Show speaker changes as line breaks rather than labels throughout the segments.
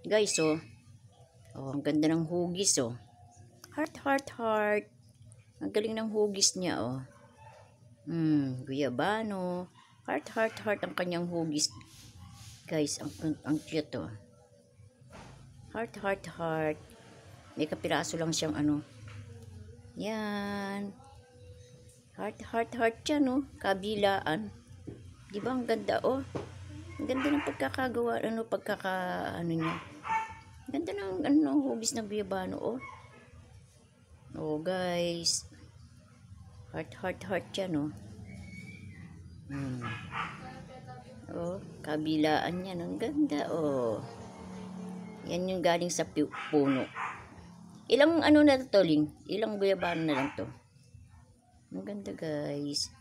Guys, oh. Oh, ang ganda ng hugis, oh. Heart, heart, heart. Ang galing ng hugis niya, oh. Guyabano. Heart, heart, heart ang kanyang hugis. Guys, ang cute, oh. Heart, heart, heart. May kapiraso lang siyang ano. Yan. Heart, heart, heart yan, oh. Kabilaan. Di ba ang ganda, oh. Ang ganda ng pagkakagawa, ano niya. Ganda ng hugis ng guyabano, oh. Oh, guys. Heart, heart, heart yan, oh. Oh, kabilaan yan. Ang ganda, oh. Yan yung galing sa puno. Ilang ano na to, Ling? Ilang guyabano na lang to. Ang ganda, guys.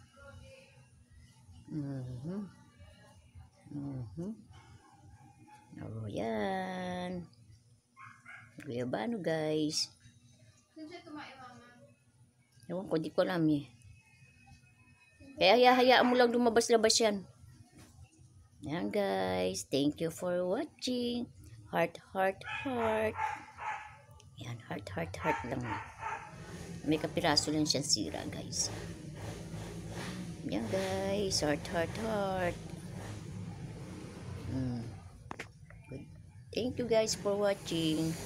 Oh, yan. Guyabano, guys. Ewan ko, di ko alam eh. Kaya hayaan mo lang lumabas-labas yan. Yan, guys. Thank you for watching. Heart, heart, heart. Yan, heart, heart, heart lang. May kapiraso lang siyang sira, guys. Yan, guys. Heart, heart, heart. Thank you, guys, for watching.